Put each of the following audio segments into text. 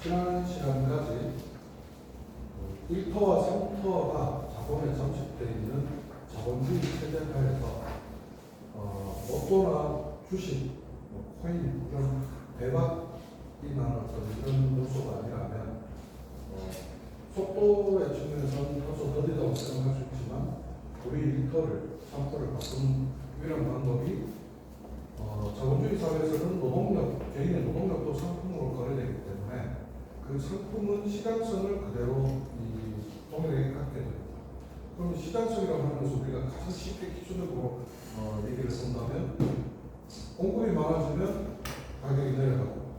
지난 시간까지 1터와 3터가 자본에 잠식되어 있는 자본주의 체제 하에서 로또나 주식, 코인 이런 대박이나 어떤 이런 요소가 아니라면 속도의 측면에서는 다소 더디다고 생각할 수 있지만 우리 1터를 3터를 바꾸는 유일한 방법이 자본주의 사회에서는 노동력, 개인의 노동력도 상품으로 거래되기 때문에 그 상품은 시장성을 그대로 이 동일하게 갖게 됩니다. 그럼 시장성이라고 하는 것은 우리가 가장 쉽게 기초적으로 얘기를 한다면 공급이 많아지면 가격이 내려가고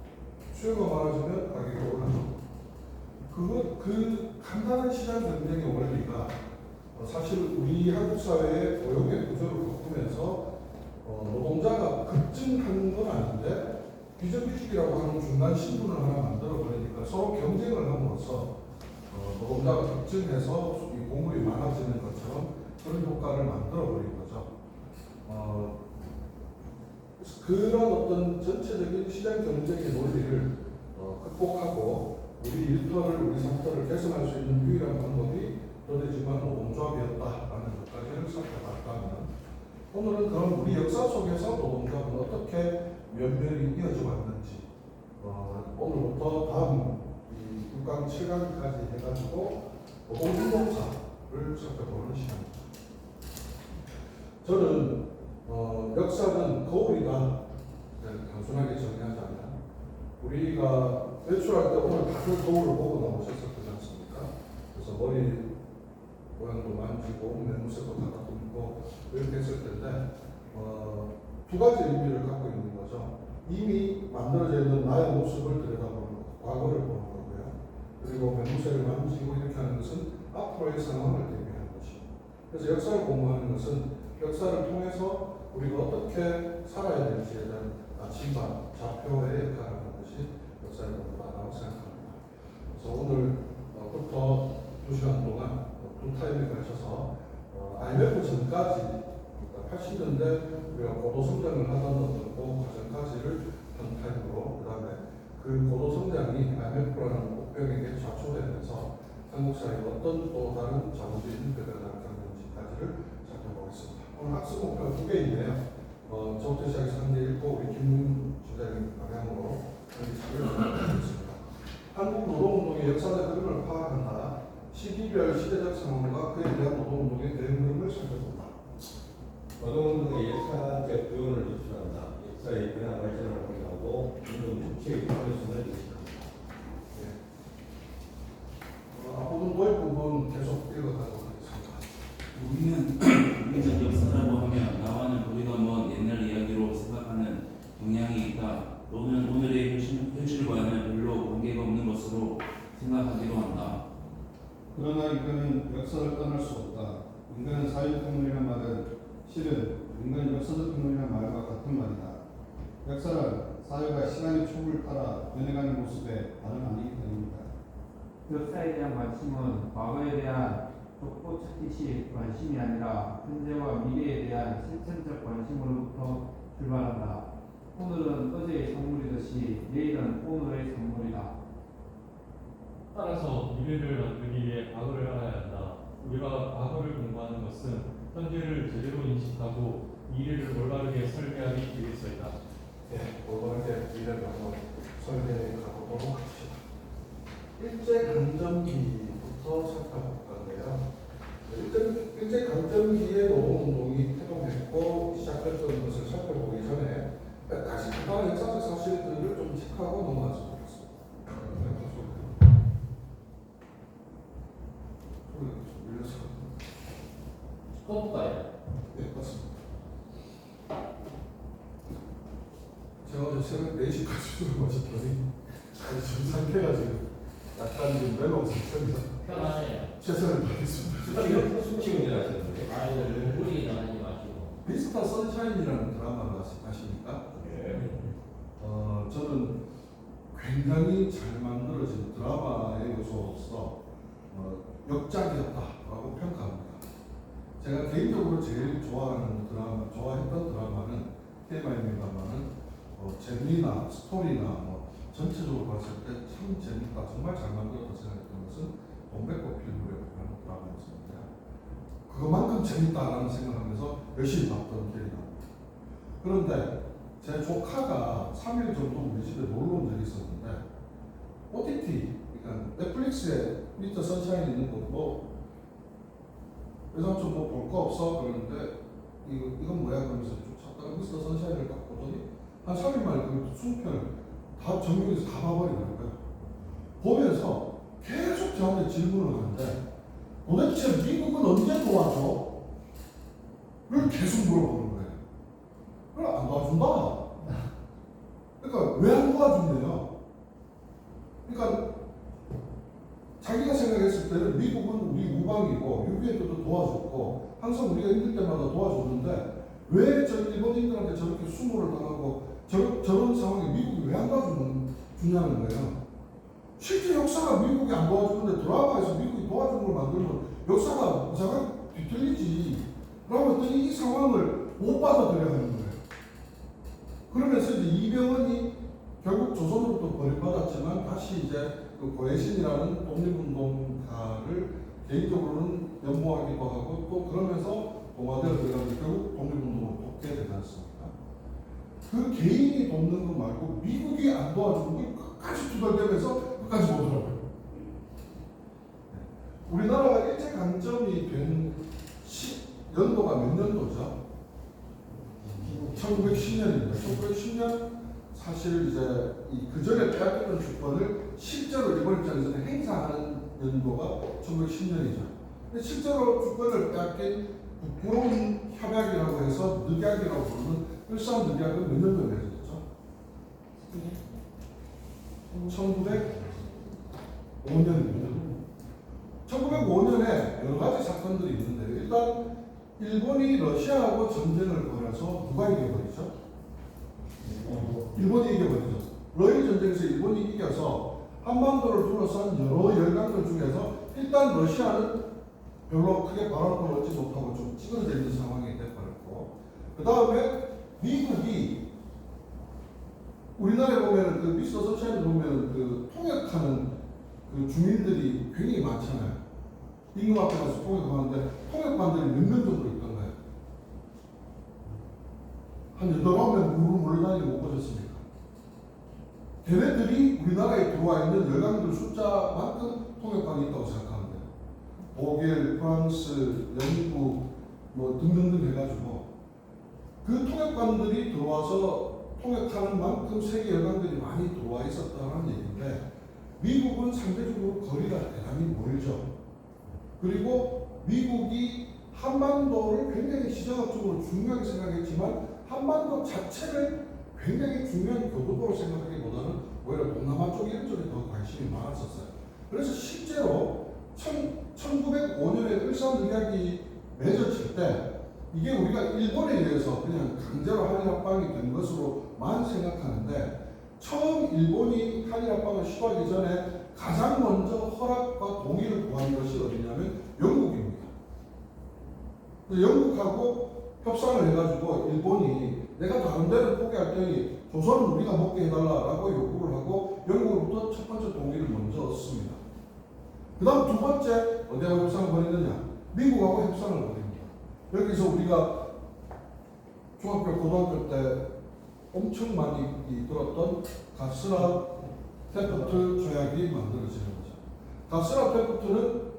수요가 많아지면 가격이 올라가고 그 간단한 시장 경쟁의 원리가 사실 우리 한국 사회의 고용의 구조를 바꾸면서 노동자가 급증하는 건 아닌데 비정규직이라고 하는 중간 신분을 하나 만들어 버리니까 서로 경쟁을 함으로써 노동자가 급증해서 이 공급이 많아지는 것처럼 그런 효과를 만들어 버린 거죠. 그런 어떤 전체적인 시장 경쟁의 논리를 극복하고 우리 1터를 우리 3터를 개선할 수 있는 유일한 방법이 더되지만 노동조합이었다라는 것까지를 살펴봤다면 오늘은 그럼 우리 역사 속에서 노동조합은 어떻게 면면이 이어져 왔는지 오늘부터 다음 6강, 7강까지 해가지고 노동조합사를 살펴보는 시간입니다. 저는 역사는 거울이다 단순하게 정의하자면 우리가 외출할 때 오늘 다들 거울을 보고 나오셨었지 않습니까? 그래서 머리 모양도 만지고 매무새도 다듬고 이렇게 했을 텐데 두 가지 의미를 갖고 있는 거죠. 이미 만들어져 있는 나의 모습을 들여다보는 것, 과거를 보는 거고요. 그리고 매무새를 만지고 이렇게 하는 것은 앞으로의 상황을 대비하는 것이고, 그래서 역사를 공부하는 것은 역사를 통해서 우리가 어떻게 살아야 될지에 대한 진반, 좌표의 역할을 하는 것이 역사의 공부다라고 생각합니다. 그래서 오늘부터 2시간 동안 두 타임에 걸쳐서 IMF 전까지, 그러니까 80년대 우리가 고도 성장을 하던 어떤 그 과정까지를 한 타임으로, 그 다음에 그 고도 성장이 IMF라는 목표에게 좌초되면서 한국 사회가 어떤 또 다른 자본주의 형태가 나타나는지까지를 살펴보겠습니다. 오늘 학습 목표가 두 개인데요. 저부터 시작해서 한 개 읽고 우리 김문 주장님 방향으로 하겠습니다. 한국 노동운동의 역사적 흐름을 파악한다. 시기별 시대적 상황과 그에 대한 노동운동의 대응 흐름을 살펴본다. 노동운동의 역사적 교훈을 제출한다. 역사의 변화 발전을 확인하고 운동 주체의 필요성을 인식합니다. 앞부분 도입 부분 계속 읽어가도록 하겠습니다. 우리는 역사라고 하면 나와는 우리가 먼 옛날 이야기로 생각하는 경향이 있다. 또는 오늘의 현실과는 별로 관계가 없는 것으로 생각하기도 한다. 그러나 인간은 역사를 떠날 수 없다. 인간은 사회적 동물이란 말은 실은 인간 역사적 동물이란 말과 같은 말이다. 역사는 사회가 시간의 촉을 따라 변해가는 모습에 다름 아니기 때문이다. 역사에 대한 관심은 과거에 대한 족보 찾기식 관심이 아니라 현재와 미래에 대한 실천적 관심으로부터 출발한다. 오늘은 어제의 선물이듯이 내일은 오늘의 선물이다. 따라서 미래를 만들기 위해 과거를 알아야 한다. 우리가 과거를 공부하는 것은 현재를 제대로 인식하고 미래를 올바르게 설계하기 위해서이다. 올바르게 미래를 한번 설계해 가보도록 합시다. 일제강점기부터 살펴볼 건데요. 일제강점기에 노동운동이 태동했고 시작됐던 것을 살펴보기 전에 몇 가지 간단한 역사적 사실들을 좀 체크하고 넘어갔으면 좋겠습니다. 스톱가요. 네, 맞습니다. 제가 어제 새벽 4시까지 술을 마셨더니 지금 상태가 지금 약간 좀 멜로우 상태입니다. 편안해요. 최선을 다하겠습니다. 숨쉬는 일 하시는데. 아이들 무리나 하지 마시고. 미스터 선샤인이라는 드라마를 아십니까? 네. 저는 굉장히 잘 만들어진 드라마의 요소로서 역작이었다라고 평가합니다. 제가 개인적으로 제일 좋아했던 드라마는 TMI입니다만은 재미나 스토리나 전체적으로 봤을 때 참 재밌다, 정말 잘 만들었다 생각했던 것은 동백꽃 필 무렵이라는 것입니다. 그것만큼 재밌다라는 생각하면서 열심히 봤던 기억이 납니다. 그런데 제 조카가 3일 정도 우리 집에 놀러 온 적이 있었는데 OTT, 그러니까 넷플릭스에 미스터 선샤인 있는 거 뭐 외삼촌 뭐 볼 거 없어? 그러는데 이건 뭐야? 그러면서 쭉 찾다가 미스터 선샤인을 딱 보더니 한 3일 만에 그 20편을 다 정리해서 다 봐버리는 거예요. 보면서 계속 저한테 질문을 하는데 도대체 미국은 언제 도와줘? 를 계속 물어보는 거예요. 그걸 안 도와준다. 그러니까 왜 안 도와준대요? 그러니까 자기가 생각했을 때는 미국은 우리 우방이고 유비에도 도와줬고 항상 우리가 힘들 때마다 도와줬는데 왜 저 일본인들한테 저렇게 수모를 당하고 저런 상황에 미국이 왜 안 도와주냐는 거예요. 실제 역사가 미국이 안 도와주는데 드라마에서 미국이 도와주는 걸 만들면 역사가 이상하게 뒤틀리지. 그러면 이 상황을 못 받아들여야 하는 거예요. 그러면서 이제 이병헌이 결국 조선으로부터 버림받았지만 다시 이제 그 고해신이라는 독립운동가를 개인적으로는 연모하기도 하고 또 그러면서 동아대를 들어가서 결국 독립운동을 돕게 되지 않습니까? 그 개인이 돕는 것 말고 미국이 안 도와주는 걸 끝까지 투덜대면서 끝까지 보더라고요. 우리나라가 일제강점이 된 연도가 몇 년도죠? 1910년입니다. 1910년 사실 이제 그 전에 빼앗겼던 주권을 실제로 일본 입장에서는 행사하는 연도가 1910년이죠. 근데 실제로 주권을 빼앗긴 북부론 협약이라고 해서 늑약이라고 부르는 일산늑약은 몇 년도에 맺어졌죠? 1905년입니다. 1905년에 여러 가지 사건들이 있는데 일단 일본이 러시아하고 전쟁을 벌여서 누가 이겨버리죠? 일본이 이겨버리죠. 러일 전쟁에서 일본이 이겨서 한반도를 둘러싼 여러 열강들 중에서 일단 러시아는 별로 크게 바람을 얻지 못하고 좀 찌그러져 있는 상황이 돼버렸고 그 다음에 미국이 우리나라에 보면 그 미스터 선샤인을 보면 그 통역하는 그 주민들이 굉장히 많잖아요. 임금 앞에 가서 통역하는데 통역관들이 몇 명 정도 있던가요? 한 8명 몰려다니는 못 보셨습니까? 걔네들이 우리나라에 들어와 있는 열강들 숫자만큼 통역관이 있다고 생각하면 돼요. 독일, 프랑스, 영국 뭐 등등등 해가지고 그 통역관들이 들어와서 통역하는 만큼 세계 열강들이 많이 들어와 있었다는 얘기인데 미국은 상대적으로 거리가 대단히 멀죠. 그리고 미국이 한반도를 굉장히 시장학적으로 중요하게 생각했지만 한반도 자체를 굉장히 중요한 교두보로 생각하기보다는 오히려 동남아 쪽 이런 쪽에 더 관심이 많았었어요. 그래서 실제로 1905년에 일산늑약이 맺어질 때 이게 우리가 일본에 의해서 그냥 강제로 한일합방이 된 것으로만 생각하는데 처음 일본이 한일합방을 시도하기 전에 가장 먼저 허락과 동의를 구한 것이 어디냐면 영국입니다. 영국하고 협상을 해가지고 일본이 내가 다른 데를 포기할 테니 조선은 우리가 먹게 해달라라고 요구를 하고 영국으로부터 첫 번째 동의를 먼저 얻습니다. 그 다음 두 번째 어디하고 협상을 벌이느냐? 미국하고 협상을 벌입니다. 여기서 우리가 중학교 고등학교 때 엄청 많이 들었던 가스라 테프트 조약이 만들어지는 거죠. 가스라 테프트는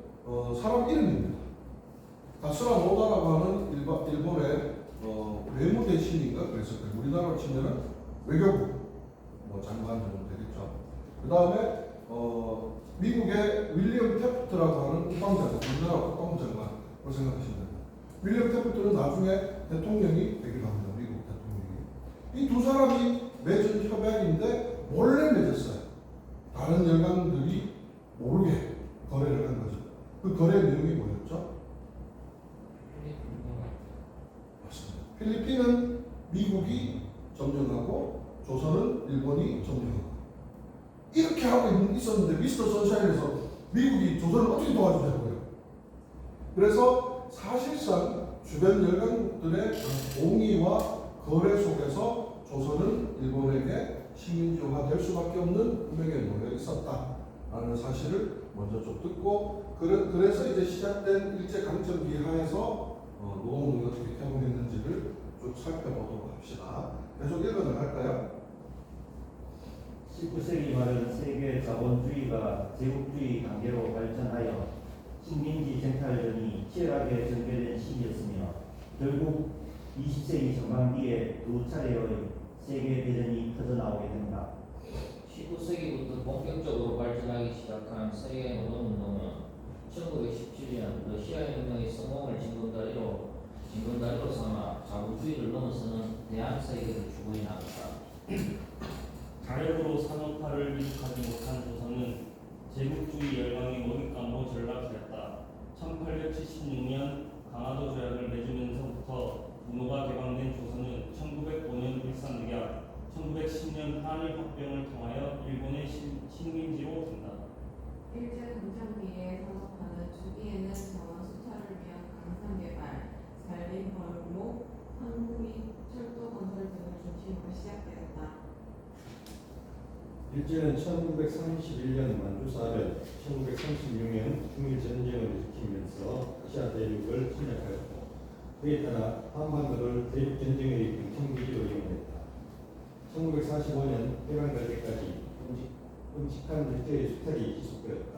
사람 이름입니다. 가스라 노다라고 하는 일본의 외무 대신인가 그래서 우리나라로 치면은 외교부 뭐 장관 정도 되겠죠. 그 다음에 미국의 윌리엄 테프트라고 하는 국방장관, 우리나라 국방장관으로 생각하시면 됩니다. 윌리엄 테프트는 나중에 대통령이 되기도 합니다. 미국 대통령이. 이 두 사람이 맺은 협약인데 몰래 맺었어요. 다른 열강들이 모르게 거래를 한 거죠. 그 거래 내용이 뭐였죠? 맞습니다. 필리핀은 미국이 점령하고 조선은 일본이 점령하고 이렇게 하고 있었는데 미스터 선샤인에서 미국이 조선을 어떻게 도와주냐고요. 그래서 사실상 주변 열강들의 동의와 거래 속에서 조선은 일본에게 식민지화가 될 수밖에 없는 운명에 놓여 있었다라는 사실을 먼저 좀 듣고 그래서 이제 시작된 일제 강점기 하에서 노동운동이 어떻게 개봉했는지를 쭉 살펴보도록 합시다. 계속 읽어나갈까요? 19세기 말은 세계 자본주의가 제국주의 단계로 발전하여 식민지 쟁탈전이 치열하게 전개된 시기였으며 결국 20세기 전반기에 두 차례의 세계 대전이 터져나오게 된다. 19세기부터 본격적으로 발전하기 시작한 세계 노동운동은 1917년 러시아 혁명의 성공을 징검다리로 삼아 자본주의를 넘어서는 대한세계를 주권해 나갔다. 자력으로 산업화를 이룩하지 못한 조선은 제국주의 열강의 먹잇감으로 전락하였다. 1876년 강화도 조약을 맺으면서부터 분노가 개방된 조선은 1905년 울산늑약, 1910년 한일 합병을 통하여 일본의 식민지로 된다. 일제 강점기의 산업화는 초기에는 자원 수탈을 위한 강산 개발, 산림 벌목, 항구 및 철도 건설 등을 중심으로 시작되었다. 일제는 1931년 만주사변, 1936년 중일전쟁을 일으키면서 아시아 대륙을 침략하였고 그에 따라 한반도를 대륙전쟁의 중심기지로 이용했다. 1945년 해방될 때까지 끔찍한 일제의 수탈이 지속되었다.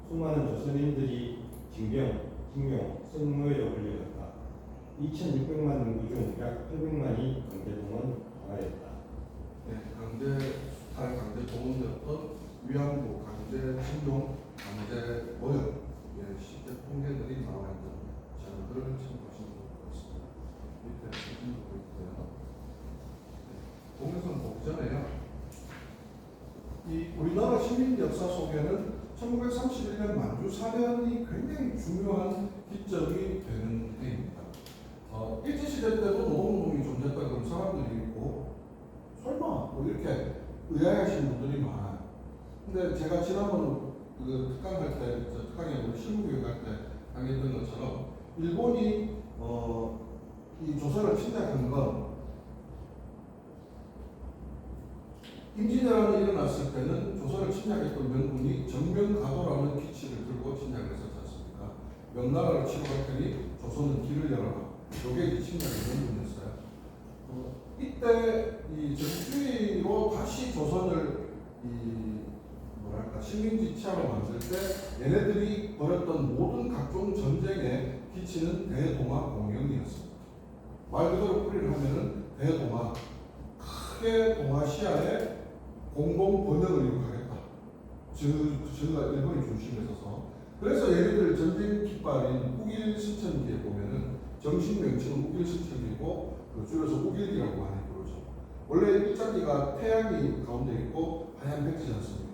수많은 조선인들이 징병, 징용, 성노예로 끌려갔다. 2,600만 인구 중 약 800만이 강제동원 당하였다. 네, 강제 수탈, 강제 동원되었던 위안부, 강제 징용, 강제 모욕, 실제 통계들이 나와 있는 자료들을 참고하시면 좋을 것 같습니다. 밑에 사진도 있고요. 동영상 보기 전에요. 이 우리나라 식민지 역사 속에는 1931년 만주 사변이 굉장히 중요한 기점이 되는 해입니다. 일제시대 때도 노동운동이 존재했다 그런 사람들이 있고 설마 뭐 이렇게 의아해하시는 분들이 많아요. 근데 제가 지난번 그 특강할 때, 특강에 우리 실무교육할 때 강의했던 것처럼 일본이 이 조선을 침략한 건 임진왜란이 일어났을 때는 조선을 침략했던 명군이 정명가도라는 기치를 들고 침략을 했었지 않습니까? 명나라를 치러 갈 테니 조선은 길을 열어라. 이게 침략의 명분이었어요. 이때 이 제국주의로 다시 조선을 식민지 취하로 만들 때 얘네들이 벌였던 모든 각종 전쟁의 기치는 대동아 공영이었습니다. 말 그대로 풀이를 하면은 대동아, 크게 동아시아의 공동 번영을 이룩하겠다. 저가 일본이 중심에 서서. 그래서 얘네들 전쟁 깃발인 우길 신천기에 보면은 정식 명칭은 우길 신천기고 줄여서 우길기라고 많이 부르죠. 원래 일자기가 태양이 가운데 있고 하얀 백지지 않습니까?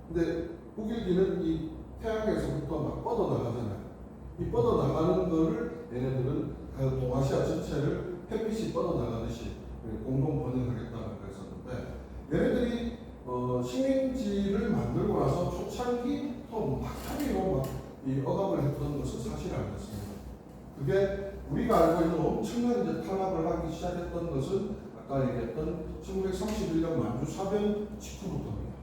근데 우길기는 이 태양에서부터 막 뻗어나가잖아요. 이 뻗어나가는 거를 얘네들은 그 동아시아 전체를 햇빛이 뻗어나가듯이 공동 번영하겠다는 거였었는데 얘네들이 식민지를 만들고 나서 초창기부터 막타비로 이 억압을 했던 것은 사실 아니었습니다. 그게 우리가 알고 있는 엄청난 이제 탄압을 하기 시작했던 것은 아까 얘기했던 1931년 만주 사변 직후부터입니다.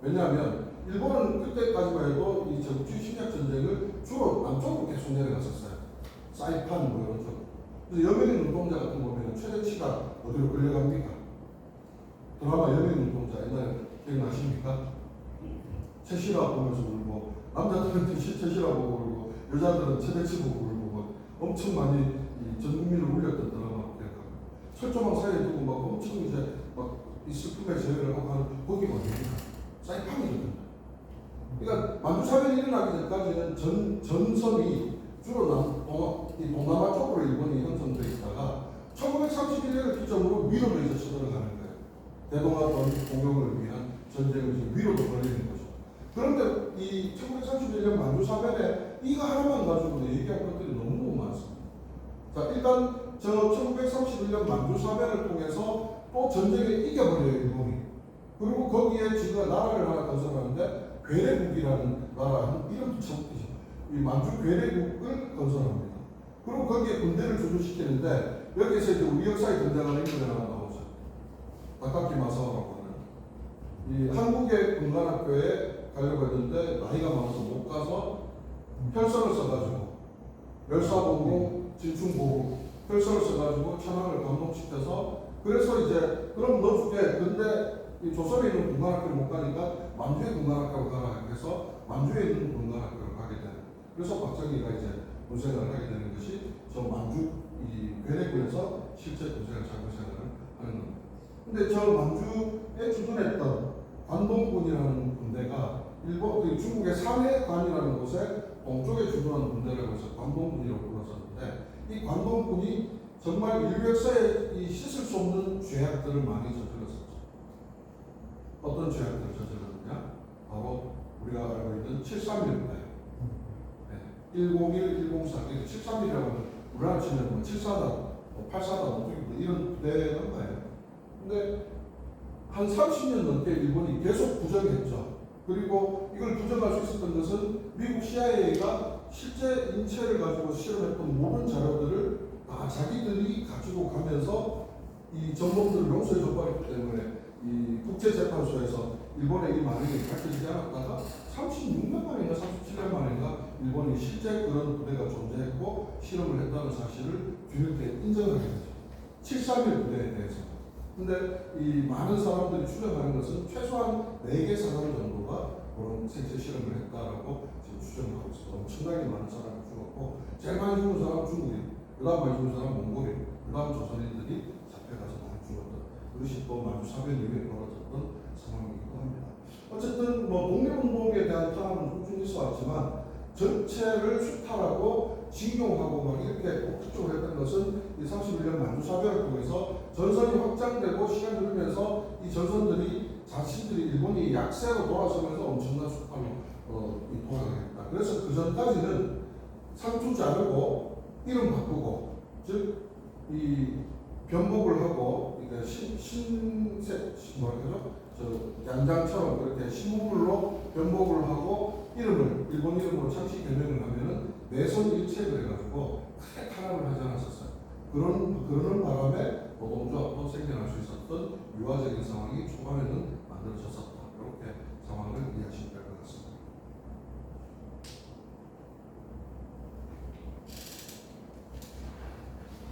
왜냐하면 일본은 그때까지만 해도 이 제국주의 침략 전쟁을 주로 남쪽으로 계속 내려갔었어요. 사이판 뭐 이런 쪽. 그래서 여명의 눈동자 같은 거 보면 최대치가 어디로 끌려갑니까? 드라마 여명의 눈동자 옛날에 기억나십니까? 최씨라 보면서 울고 남자들은 최씨라 보고 울고 여자들은 최대치 보고 울고 뭐 엄청 많이 전 국민을 울렸던 드라마 기억합니다. 철조망 사이에 두고 막 엄청 이제 막 이 슬픔의 제외를 하고 하는 거기가 어디입니까? 사이판이거든요. 그러니까 만주사변이 일어나기 전까지는 전선이 주로 동남아 쪽으로 일본이 형성되어 있다가 1931년을 기점으로 위로로 이제 쳐들어가는 거예요. 대동아 공영을 위한 전쟁을 이제 위로도 벌리는 거죠. 그런데 이 1931년 만주사변에 이거 하나만 가지고 얘기할 것들이 너무너무 많습니다. 자, 일단 저 1931년 만주사변을 통해서 또 전쟁에 이겨버려요, 일본이. 그리고 거기에 지금 나라를 하나 건설하는데 괴뢰국이라는 나라, 이름도 참 웃기죠. 이 만주 괴뢰국을 건설합니다. 그리고 거기에 군대를 주둔시키는데 여기에서 이제 우리 역사에 등장하는 인물이 하나 나오죠. 다카키 마사오라고 하는 이 한국의 군관학교에 가려고 했는데 나이가 많아서 못 가서 혈서를 써가지고 열사보고 진충보고 혈서를 써가지고 천황을 감동시켜서 그래서 이제 그럼 너 줄게. 근데 이 조선에 있는 군관학교를 못 가니까 만주의 군관학교를 가라 해서 만주에 있는 군관학교를 가게 되는. 그래서 박정희가 이제 군생활을 하게 되는 것이 저 만주 이 괴뢰군에서 실제 군생활 장군생활을 하는 겁니다. 근데 저 만주에 주둔했던 관동군이라는 군대가 일본 중국의 산해관이라는 곳에 동쪽에 주둔한 군대라고 해서 관동군이라고 불렀었는데 이 관동군이 정말 인류 역사에 이 씻을 수 없는 죄악들을 많이 저질렀었죠. 어떤 죄악들을 저질렀느냐? 바로 우리가 알고 있는 731부대. 101, 104, 731이라고 하면 우리나라 치면 뭐 7사단, 8사단 이런 부대는 거예요. 근데 한 30년 넘게 일본이 계속 부정했죠. 그리고 이걸 부정할 수 있었던 것은 미국 CIA가 실제 인체를 가지고 실험했던 모든 자료들을 다 자기들이 가지고 가면서 이 정범들을 용서해 줘버렸기 때문에 이 국제재판소에서 일본의 이 만행이 밝혀지지 않았다가 36년 만인가 37년 만인가 일본이 실제 그런 부대가 존재했고 실험을 했다는 사실을 뒤늦게 인정하게 되죠. 731 부대에 대해서. 근데 이 많은 사람들이 추정하는 것은 최소한 4개 사람 정도가 그런 생체 실험을 했다라고 지금 추정을 하고 있습니다. 엄청나게 많은 사람이 죽었고 제일 많이 죽은 사람은 중국인, 그 다음 많이 죽은 사람은 몽골인, 그 다음 조선인들이 잡혀가서 많이 죽었던 그것이 또 만주 사변 이후에 벌어졌던 상황이기도 합니다. 어쨌든 뭐 독립운동에 대한 탄압은 꾸준히 있어왔지만 전체를 수탈하고 징용하고 막 이렇게 폭격적으로 했던 것은 이 31년 만주 사변을 통해서 전선이 확장되고 시간이 흐르면서 이 전선들이 자신들이 일본이 약세로 돌아서면서 엄청난 수탈로 돌아가겠다. 그래서 그 전까지는 상투 자르고 이름 바꾸고 즉 이 변복을 하고 그러니까 양장처럼 그렇게 신문물로 변복을 하고 이름을 일본 이름으로 창시 개명을 하면은 내선 일책을 해가지고 크게 탄압을 하지 않았었어요. 그러는 바람에 노동조합도 생겨날 수 있었던 유화적인 상황이 초반에는 만들어졌었다. 이렇게 상황을 이해하시면 될 것 같습니다.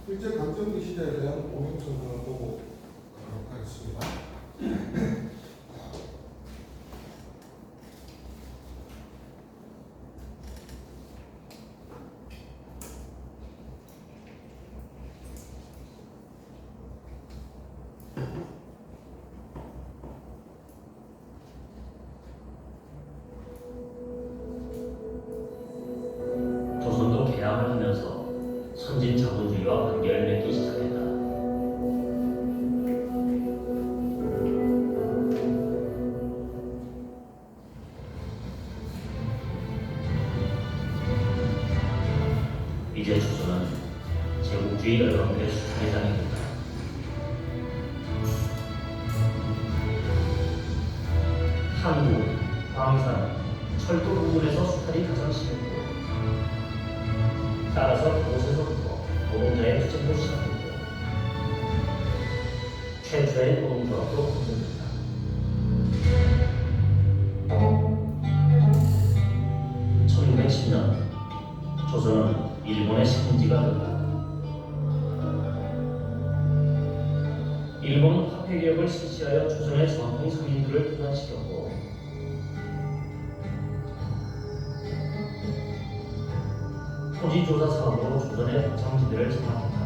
일제 강점기 시대에 대한 공영성을 보고 가도록 하겠습니다. 조선도 개항을 하면서 선진 자본주의와 관계를 맺기 시작했다. 이제 조선은 제국주의 열강들의 수탈의 장이 된다. 항구, 광산, 철도 부분에서 수탈이 가장 심했고 따라서 그곳에서부터 노동자의 투쟁도 시작했고 최초의 노동조합도 구성된다. (1910년) 조선은 일본의 식민지가 됐다. 일본은 화폐개혁을 실시하여 조선의 전통 상인들을 분산시켰고 토지조사 사업으로 조선의 고창지대를 장악했다.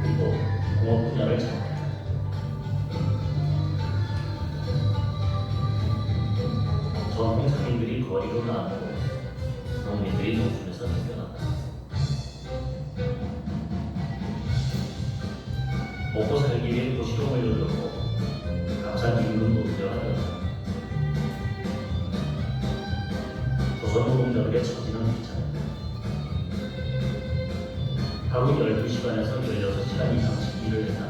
그리고 공업 분야를 장악했다. 전통 상인들이 거리로 나가고 농민들이 농촌에서 생겨났다. 먹고 살기 위해 도시로 몰려들고 값싼 임금 노동자가 되었다. 조선 노동자들의 처지는 비참했다. 하루 12시간에서 16시간 이상씩 일을 했다.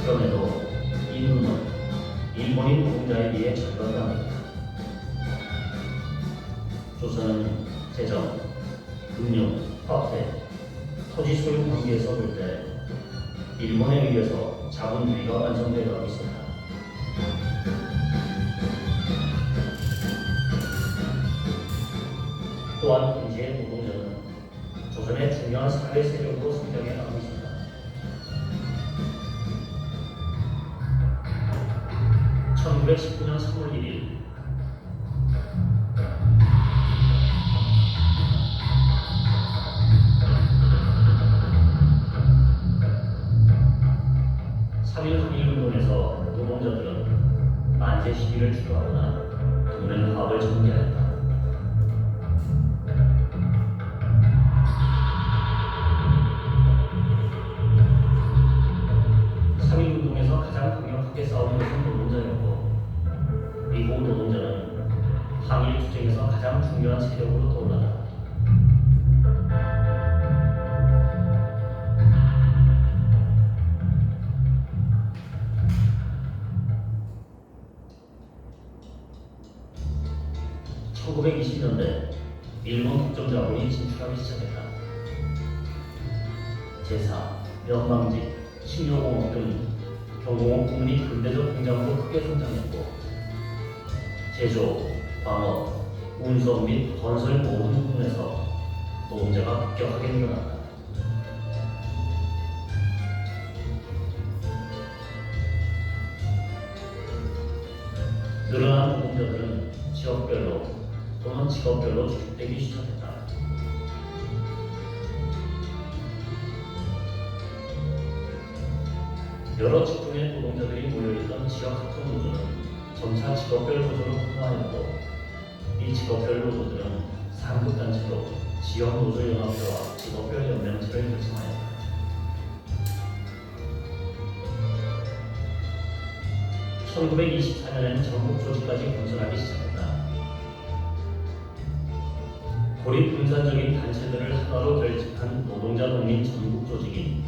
그럼에도 임금은 일본인 노동자에 비해 절반당했다. 조선은 재정, 금융, 화폐, 토지 소유 관계에서 볼 때 일본에 의해서 자본주의가 완성되어 가고 있습니다. 또한 동시에 노동자는 조선의 중요한 사회 세력으로 성장해 가고 있습니다. (1919년 3월 1일) 한일운동에서 노동자들은 만세 시위를 주도하거나 동맹 화합을 전개하였다. 한일운동에서 가장 강력하게 싸우는 것은 노동자였고, 미국 노동자는 항일 투쟁에서 가장 중요한 세력으로 떠올랐다. (1920년대) 일본 독점자본이 진출하기 시작했다. 제사, 면방직, 식료공업 등 경공업 부문이 근대적 공장으로 크게 성장했고, 제조, 광업, 운송 및 건설 모든 부분에서 노동자가 급격하게 늘어났다. 늘어난 노동자들은 지역별로 또는 직업별로 주축되기 시작했다. 여러 직종의 노동자들이 모여있던 지역학교 노조는 점차 직업별 노조로 분화하였고, 이 직업별 노조들은 상급단체로 지역노조연합회와 직업별 연맹체를 결성하였다. (1924년에는 전국조직까지 건설하기 시작했다. 고립 분산적인 단체들을 하나로 결집한 노동자 농민 전국조직인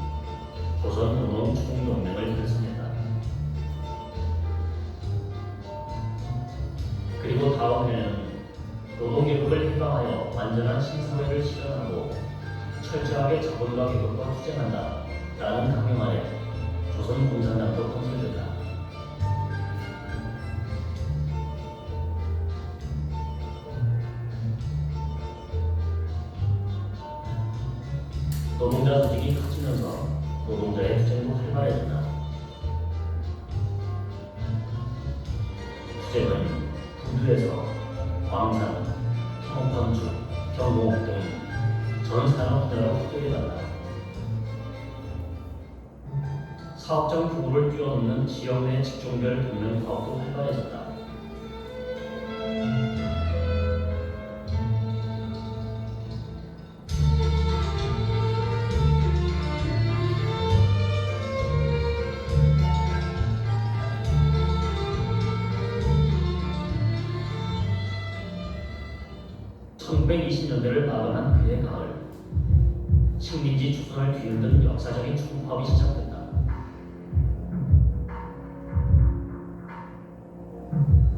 조선노동총동맹을 결성했다. 그리고 다음 해에는 노동계급을 해방하여 완전한 신사회를 실현하고 철저하게 자본과 계급과 투쟁한다 라는 강령 아래 조선공산당도 건설됐다. 노동자 조직이 커지면서 노동자의 투쟁도 활발해졌다. 투쟁은 부두에서 광산, 통건축, 경공업 등 전 산업 분야로 확대해 간다. 사업장 규모를 뛰어넘는 지역 내 직종별 동맹 사업도 활발해졌다. (1920년대를 마감한 그해 가을) 식민지 조선을 뒤흔든 역사적인 총파업이 시작됐다.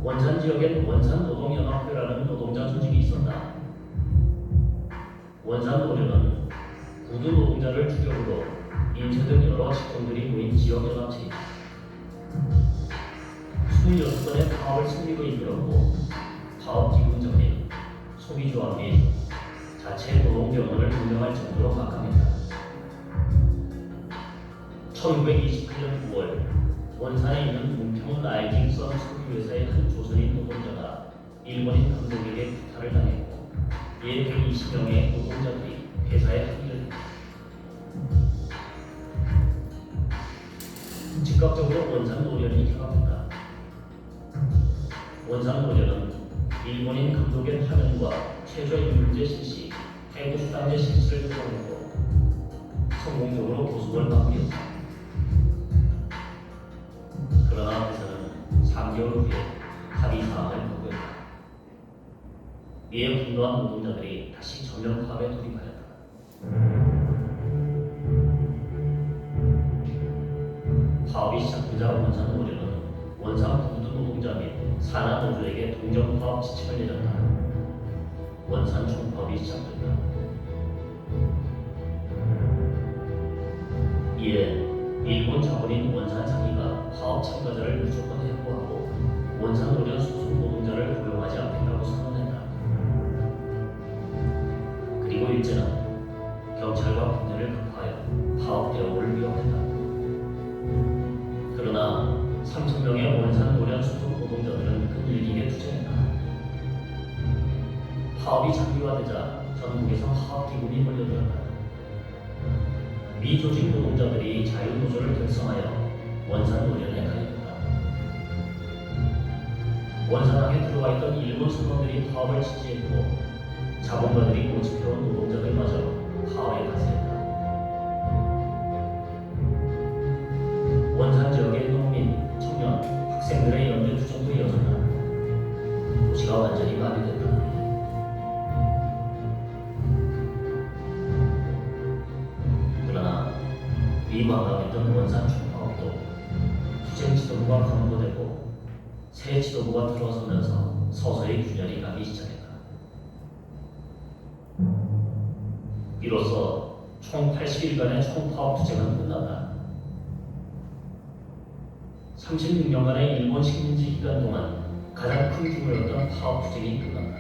원산 지역엔 원산노동연합회라는 노동자 조직이 있었다. 원산 노조는 구두 노동자를 주력으로 인쇄 등 여러 직종들이 모인 지역연합체이다. 26건의 파업을 승리로 이끌었고, 파업기금 정리, 소비조합 및 자체 노동경험을 증명할 정도로 막강했다. 1928년 9월 원산에 있는 문평 라이징 선 석유회사의 한 조선인 노동자가 일본인 감독에게 구타를 당했고, 이에 120명의 노동자들이 회사에 항의를 했다. 즉각적으로 원산 노련이 결합했다. 원산 노련은 일본인 감독의 파견과 최저임금제 실시, 해고수당제 실시를 요청했고 성공적으로 보수를 마무리했다. 그러나 회사는 3개월 후에 합의 사항을 거부했다. 이에 분노한 노동자들이 다시 전면 파업에 돌입하였다. 파업이 시작되자 원산 노조는 원산 부두 노동자 및 산하 노조에게 동정 파업 지침을 내렸다. 원산 총파업이 시작됐다. 이에 일본 자본인 원산 자기가 파업 참가자를 무조건 해고하고 원산 노련 소속 노동자를 고용하지 않겠다고 선언했다. 그리고 일제는 경찰과 군대를 급파하여 파업 대우를 위협했다. 그러나 3,000명의 원산 노련 소속 노동자들은 그 일기에 투쟁했다. 파업이 장기화되자 전국에서 파업 기금이 몰려들었다. 미조직 노동자들이 자유노조를 결성하여 원산 노련에 가입했다. 원산항에 들어와 있던 일본 선원들이 파업을 지지했고 자본가들이 모집해온 노동자들마저 파업에 가세했다. 원산 지역의 농민, 청년, 학생들의 연대 투쟁도 이어졌다. 도시가 완전히 마비됐다. 그러나 위반감했던 원산 총파업도 투쟁 지도부가 강도되고 새 지도부가 들어서면서 서서히 균열이 가기 시작했다. 이로써 총 80일간의 총파업 투쟁은 끝났다. 36년간의 일본 식민지 기간 동안 가장 큰 규모였던 파업 투쟁이 끝났다.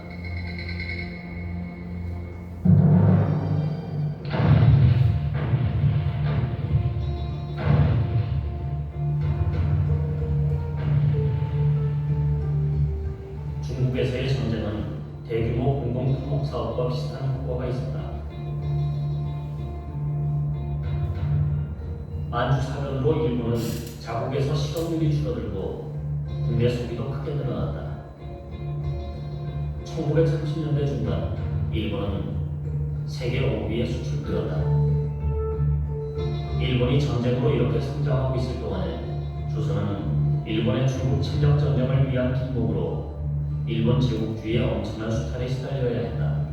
중국에서의 전쟁은 대규모 공공토목 사업과 비슷한 효과가 있었다. 만주 사변으로 일본은 자국에서 실업률이 줄어들고 국내 소비도 크게 늘어났다. 1930년대 중반 일본은 세계 5위의 수출국이었다. 일본이 전쟁으로 이렇게 성장하고 있을 동안에 조선은 일본의 중국 침략 전쟁을 위한 기목으로 일본 제국주의의 엄청난 수탈에 시달려야 했다.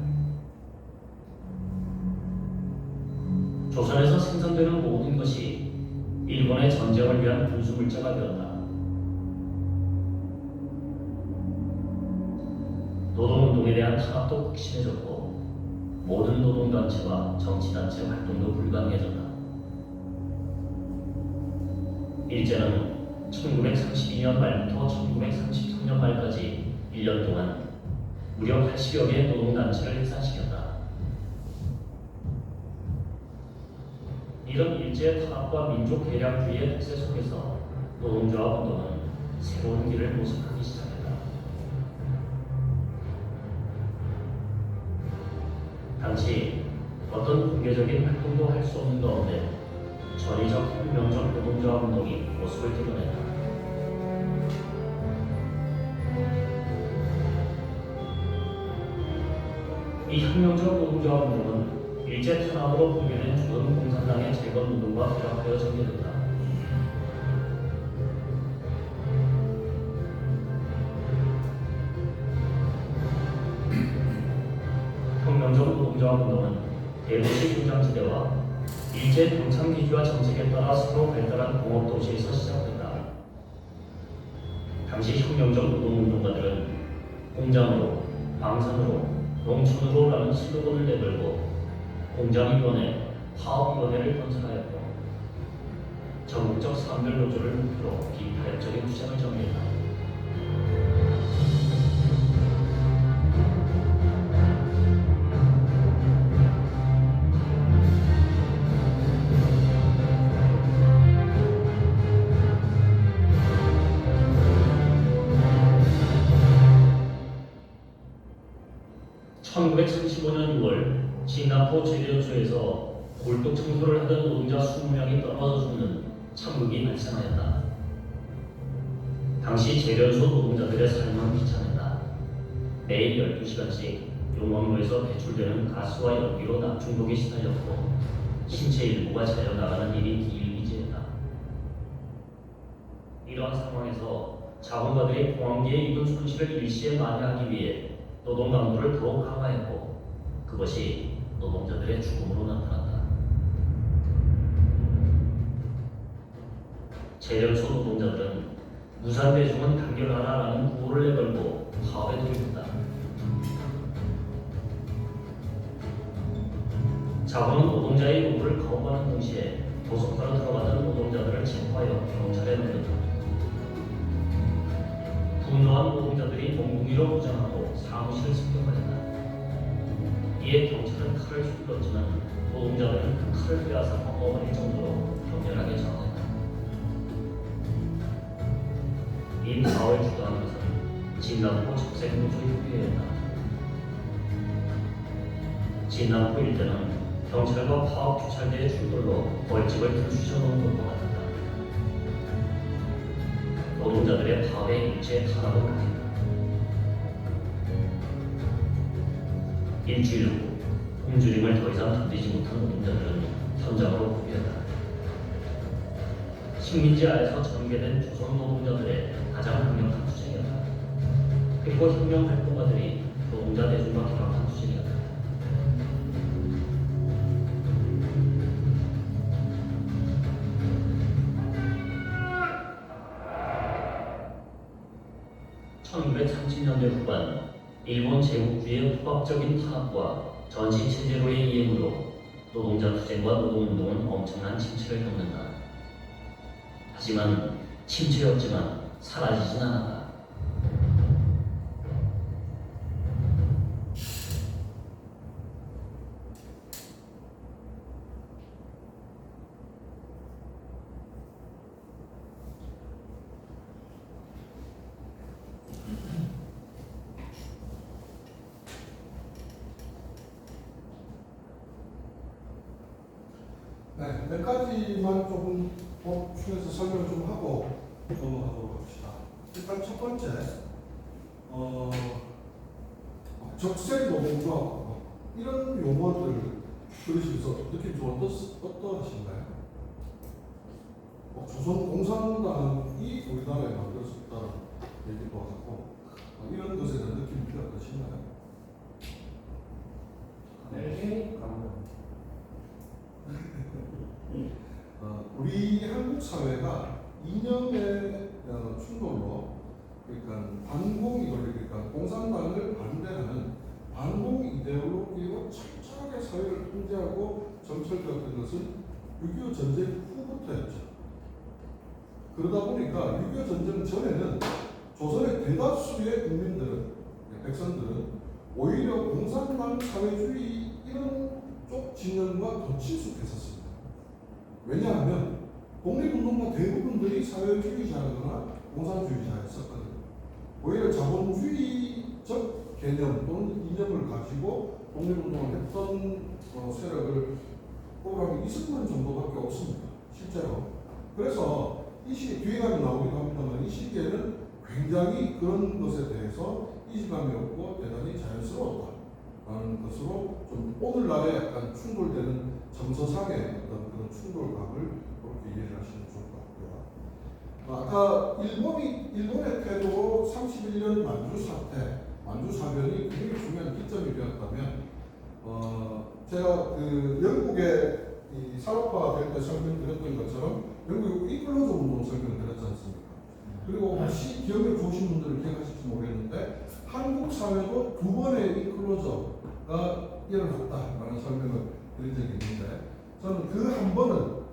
조선에서 생산되는 모든 것이 일본의 전쟁을 위한 군수물자가 되었다. 노동운동에 대한 탄압도 극심해졌고 모든 노동단체와 정치단체 활동도 불가능해졌다. 일제는 1932년 말부터 1933년 말까지 1년 동안 무려 80여 개의 노동단체를 해산시켰다. 이런 일제의 탄압과 민족 계략주의의 특세 속에서 노동조합 운동은 새로운 길을 모색하기 시작했다. 당시 어떤 공개적인 활동도 할 수 없는 가운데 전위적 혁명적 노동조합 운동이 모습을 드러냈다. 이 혁명적 노동조합 운동은 일제 탄압으로 붕괴된 조선 공산당의 재건 운동과 결합하여 전개됐다. 혁명적 노동조합 운동은 대도시 공장지대와 일제 병창기지와 정책에 따라 서로 발달한 공업도시에서 시작됐다. 당시 혁명적 노동운동가들은 공장으로, 방산으로, 농촌으로라는 슬로건을 내걸고 공장위원회, 파업위원회를 건설하였고 전국적 사람들 노조를 목표로 비타협적인 투쟁을 전개했다. (1935년 6월) 진남포 제련소에서 골독 청소를 하던 노동자 20명이 떨어져 죽는 참극이 발생하였다. 당시 제련소 노동자들의 삶은 비참했다. 매일 12시간씩 용광로에서 배출되는 가스와 연기로 낙중독에 시달렸고 신체 일부가 자려나가는 일이 비일비재했다. 이러한 상황에서 자본가들이 공황기에 입은 손실을 일시에 만회하기 위해 노동 강도를 더욱 강화했고 그것이 노동자들의 죽음으로 나타났다. 제련소 노동자들은 무산대중은 단결하라라는 구호를 내걸고 파업에 돌입했다. 자본은 노동자의 요구를 거부하는 동시에 도서관으로 들어가던 노동자들을 체포하여 경찰에 넘겼다. 분노한 노동자들이 몽둥이로 무장하고 사무실을 습격하였다. 이에 경찰은 칼을 휘둘렀지만 노동자들은 그 칼을 빼앗아 꺾어버릴 정도로 격렬하게 저항했다. 이 파워를 주도한 것은 진남포 적색노조의 후계였다. 진남포 일대는 경찰과 파업 주찰대의 충돌로 벌집을 들쑤셔 놓은 것과 같았다. 노동자들의 파업에 일제에 탄압을 가했다. 일주일 후 굶주림을 더 이상 견디지 못한 노동자들은 현장으로 후비었다. 식민지 아래서 전개된 조선 노동자들의 가장 강력한 투쟁이었다. 그리고 혁명 활동가들이 노동자 대중과 결합한 투쟁이었다. (1930년대) 후반 일본 제국주의의 포압적인 탄압과 전시체제로의 이행으로 노동자 투쟁과 노동운동은 엄청난 침체를 겪는다. 하지만 침체였지만 사라지진 않았다. 네, 몇 가지만 조금 보충해서 설명을 좀 하고 넘어가도록 합시다. 일단 첫 번째, 적색 노동조합 이런 용어들을 들으시면서 느낌 좀 어떠하신가요? 조선 공산당이 우리나라에 만들어졌다는 얘기도 하고 이런 것에 대한 느낌이 어떠신가요? 네. 우리 한국 사회가 이념의 충돌로 그러니까 반공 이데올로기니까 공산당을 반대하는 반공 이데올로기로 철저하게 사회를 통제하고 정철되었던 것은 6.25 전쟁 후부터였죠. 그러다 보니까 6.25 전쟁 전에는 조선의 대다수의 국민들은, 백성들은 오히려 공산당 사회주의 이런 쪽 진영과 더 친숙했었습니다. 왜냐하면 독립운동가 대부분들이 사회주의자거나 공산주의자였었거든요. 오히려 자본주의적 개념 또는 이념을 가지고 독립운동을 했던 세력을 뽑으라면 이승만 정도밖에 없습니다. 실제로. 그래서 이 시기, 뒤에 가면 나오기도 합니다만 이 시기에는 굉장히 그런 것에 대해서 이질감이 없고 대단히 자연스러웠다라는 것으로 좀 오늘날에 약간 충돌되는 정서상의 어떤 그런 충돌감을 그렇게 이해를 하시면 좋을 것 같고요. 아까 일본의 태도로 31년 만주 사태, 만주 사변이 굉장히 중요한 기점이 되었다면, 제가 그 영국의 이 산업화 될 때 설명드렸던 것처럼 영국 이클로저 운동 설명드렸지 않습니까? 그리고 혹시 기억에 좋으신 분들은 기억하실지 모르겠는데 한국 사회도 두 번의 이클로저가 일어났다라는 설명을 드린 적이 있는데 저는 그 한 번은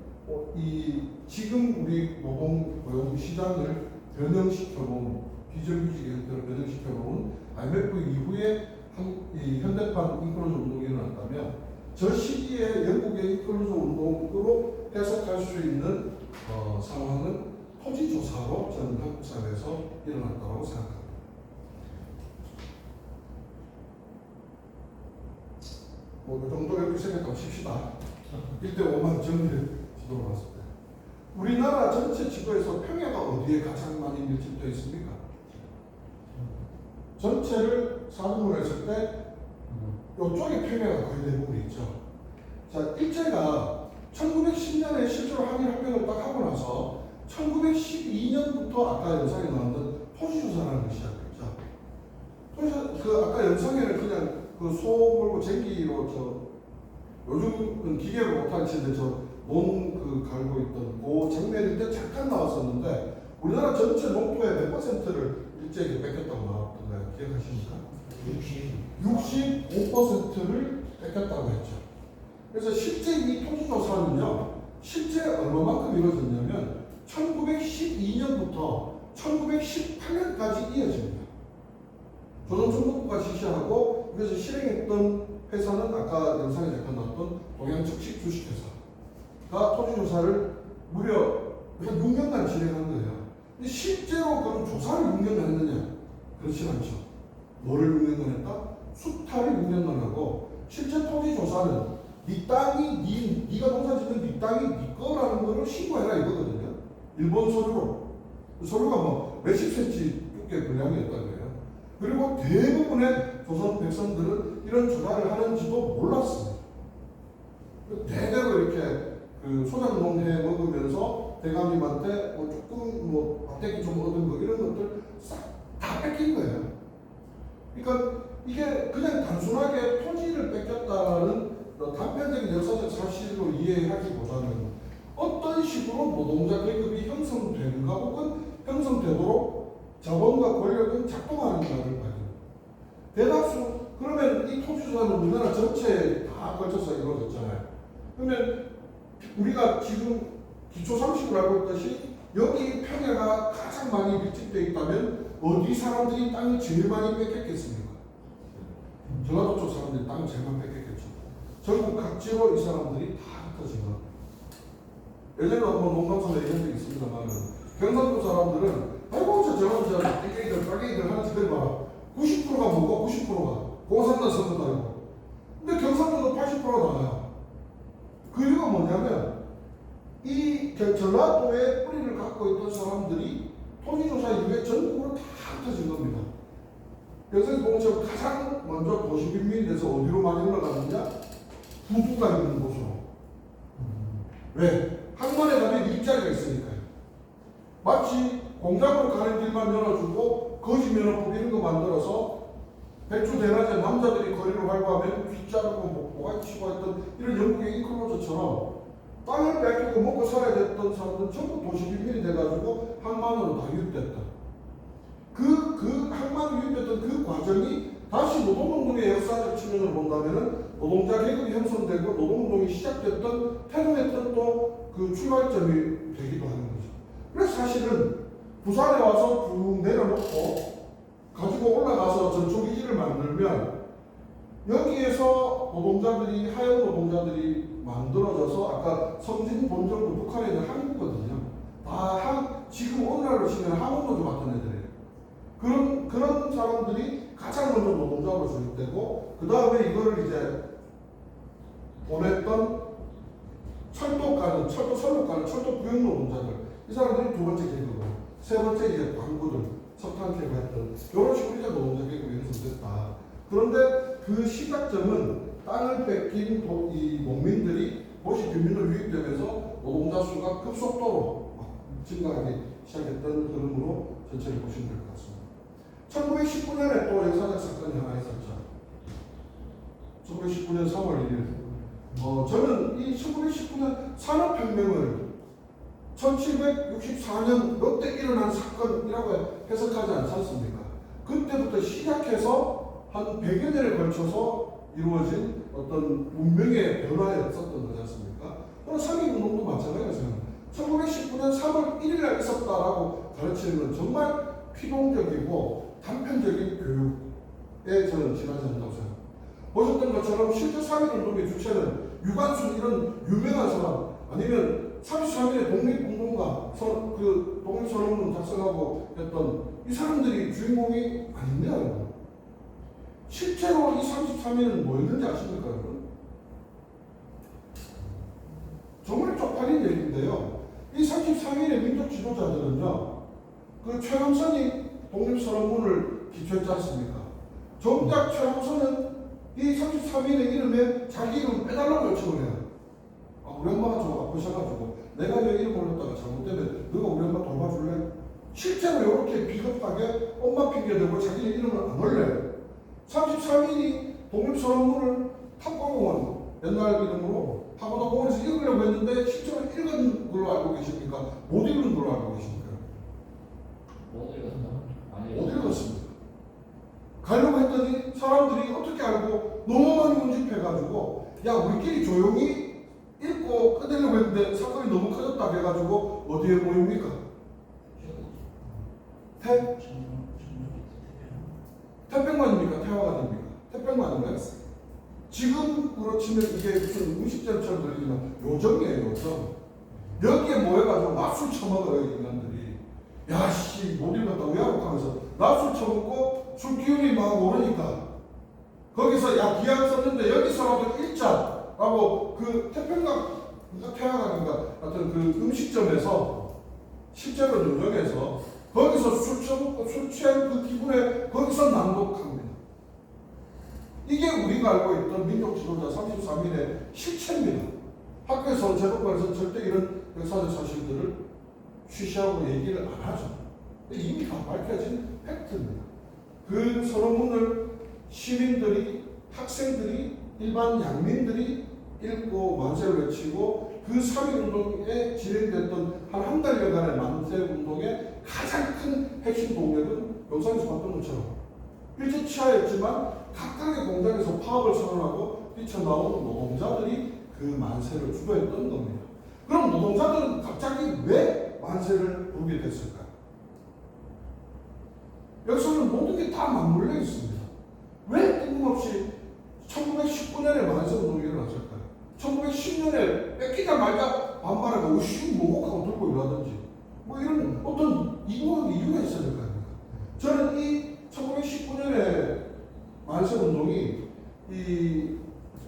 이 지금 우리 노동 고용 시장을 변형시켜놓은 비정규직 형태로 변형시켜놓은 IMF 이후에 이 현대판 인클로저 운동이 일어났다면 저 시기에 영국의 인클로저 운동으로 해석할 수 있는 상황은 토지조사로 저는 한국 사회에서 일어났다고 생각합니다. 이 정도 이렇게 생각하고 칩시다. 1대5만 정리를 지도로 봤을 때. 우리나라 전체 지도에서 평야가 어디에 가장 많이 밀집되어 있습니까? 전체를 사분으로 했을 때 이쪽에 평야가 거의 대부분 있죠. 자, 일제가 1910년에 실제로 한일합병을 딱 하고 나서 1912년부터 아까 영상에 나왔던 토지조사라는 걸 시작했죠. 그 아까 영상에는 그냥 그 소 몰고 쟁기로 요즘은 기계로 못하는 치는데 논 갈고 있던 그 장면인데 잠깐 나왔었는데 우리나라 전체 농토의 몇 %를 일제에게 뺏겼다고 나왔던가요? 기억하십니까? 65%를 뺏겼다고 했죠. 그래서 실제 이 토지조사는요, 실제 얼마만큼 이루어졌냐면 1912년부터 1918년까지 이어집니다. 조선총독부가 지시하고 그래서 실행했던 회사는 아까 영상에 잠깐 나왔던 동양측식 주식회사가 토지조사를 무려 한 6년간 진행한 거예요. 근데 실제로 그럼 조사를 6년간 했느냐? 그렇지 않죠. 뭐를 6년간 했다? 수탈을 6년간 하고 실제 토지조사는 네 땅이 네가 농사짓는 네 땅이 네 거라는 거를 신고해라 이거거든요. 일본 서류로. 서류가 뭐 몇십 센치 두께 분량이었다는 거예요. 그리고 대부분의 조선 백성들은 이런 조사를 하는지도 몰랐습니다. 대대로 이렇게 그 소장농해 먹으면서 대감님한테 뭐 조금 뭐 밥대기 좀 얻은 거 이런 것들 싹 다 뺏긴 거예요. 그러니까 이게 그냥 단순하게 토지를 뺏겼다는 단편적인 역사적 사실로 이해하기보다는 어떤 식으로 노동자 계급이 형성되는가 혹은 형성되도록 자본과 권력은 작동하는가를 봐요. 대다수 그러면 이 토지조사는 우리나라 전체에 다 걸쳐서 이루어졌잖아요. 그러면 우리가 지금 기초 상식으로 알고 있듯이 여기 평야가 가장 많이 밀집되어 있다면 어디 사람들이 땅을 제일 많이 뺏겼겠습니까? 전라도 쪽 사람들이 땅을 제일 많이 뺏겼겠죠. 전국 각지로 이 사람들이 다 흩어진 거. 예전에 한번 농담삼아 얘기한 적이 있습니다만 경상도 사람들은 아이고 저런 떼개이들 하나씩 들어봐라. 90%가 뭐고 90%가 공산당 선거도 아니고. 근데 경상도도 80%가 나와요. 그 이유가 뭐냐면 이 전라도에 뿌리를 갖고 있던 사람들이 토지조사 이후에 전국으로 다 흩어진 겁니다. 그래서 보면 가장 먼저 도시빈민이 돼서 어디로 많이 올라가느냐? 부두가 있는 곳으로. 왜? 항만에 가면 일자리가 있으니까요. 마치 공장으로 가는 길만 열어주고 거지 면허법 이런 거 만들어서 백주 대낮에 남자들이 거리로 활보하면 빗자루고 뭐 보가치고 했던 이런 영국의 인클로저처럼 땅을 뺏기고 먹고 살아야 됐던 사람들은 전부 도시빈민이 돼가지고 항만으로 다 유입됐다. 그 항만 유입됐던 그 과정이 다시 노동운동의 역사적 측면으로 본다면은 노동자 계급이 형성되고 노동운동이 시작됐던 태동했던 또 그 출발점이 되기도 하는 거죠. 그래서 사실은 부산에 와서 쭉 내려놓고 가지고 올라가서 전초기지를 만들면 여기에서 노동자들이 하역 노동자들이 만들어져서 아까 성진 본정도 북한에 있는 항구거든요. 다 지금 오늘날로 치면 항우노조 같은 애들이에요. 그런 사람들이 가장 먼저 노동자로 조직되고 그 다음에 이거를 이제 보냈던 철도 선로 가는 철도 구역 노동자들 이 사람들이 두 번째 계급이고 세 번째 이제 광부들 석탄 개발했던 이런 식으로 이제 노동자 계급이 형성됐다. 그런데 그 시작점은 땅을 뺏긴 이 농민들이 도시 빈민으로 유입되면서 노동자 수가 급속도로 증가하기 시작했던 흐름으로 전체를 보시면 될 것 같습니다. 1919년에 또 역사적 사건이 하나 있었죠. 1919년 3월 1일. 저는 이 1919년 산업혁명을 1764년 롯데 일어난 사건이라고 해석하지 않지 않습니까? 그때부터 시작해서 한 100여 년에 걸쳐서 이루어진 어떤 문명의 변화였었던 거지 않습니까? 그럼 상임운동도 마찬가지예요. 1919년 3월 1일 날 있었다라고 가르치는 건 정말 피동적이고 단편적인 교육에 저는 지나지 않는다고 생각합니다. 보셨던 것처럼 실제 3.1운동의 주체는 유관순 이런 유명한 사람 아니면 33일의 독립운동가 그 독립선언문 작성하고 했던 이 사람들이 주인공이 아닌데요. 실제로 이 33일은 뭐였는지 아십니까 여러분? 정말 쪽팔린 얘기인데요. 이 33일의 민족 지도자들은요. 그 최영선이 독립선언문을 기초했지 않습니까? 정작 최영선은 이 33일의 이름에 자기 이름 빼달라고 요청을 해요. 우리 엄마가 좀 아프셔가지고 내가 내 이름 올렸다가 잘못되면 너가 우리 엄마 돌봐줄래? 실제로 이렇게 비겁하게 엄마 핑계대고 자기 이름을 안 올려요. 33일이 독립선언문을 탑과공원 옛날 이름으로 파고다공원에서 읽으려고 했는데 실제로 읽은 걸로 알고 계십니까? 못 읽은 걸로 알고 계십니까? 못 읽었나? 못 읽었습니다. 가려고 했더니 사람들이 어떻게 알고 너무 많이 운집해가지고 야 우리끼리 조용히 읽고 끝내려고 하려고 했는데 사건이 너무 커졌다 해가지고 어디에 모입니까? 태평관입니까? 태화관입니까? 태평관인가요? 지금으로 치면 이게 무슨 음식점처럼 들리지만 요정이에요, 요정. 여기에 모여가지고 낮술 처먹어요, 인간들이. 야씨, 못 읽었다, 왜 하고 하면서 낮술 처먹고 술 기운이 막 오르니까 거기서 야 기한 썼는데 여기서라도 읽자라고 그 태평강 태화강인가 하여튼 그 음식점에서 실제로 요정에서 거기서 술 처먹고 술 취한 그 기분에 거기서 낭독합니다. 이게 우리가 알고 있던 민족 지도자 33인의 실체입니다. 학교에서 제도권에서 절대 이런 역사적 사실들을 쉬쉬하고 얘기를 안 하죠. 이미 다 밝혀진 팩트입니다. 그 서론문을 시민들이, 학생들이, 일반 양민들이 읽고 만세를 외치고 그 3.1운동에 진행됐던 한 달여간의 만세운동의 가장 큰 핵심 동력은 영상에서 봤던 것처럼 일제치하였지만 각각의 공장에서 파업을 선언하고 뛰쳐나온 노동자들이 그 만세를 주도했던 겁니다. 그럼 노동자들은 갑자기 왜 만세를 부르게 됐을까? 여기서는 모든 게 다 맞물려 있습니다. 왜 뜬금없이 1919년에 만세운동이 일어났을까요? 1910년에 뺏기자 말자 반발하고 쉬운 모국하고 들고 일하든지 뭐 이런 어떤 이유가 있어야 될 거 아닙니까? 저는 이 1919년에 만세운동이 이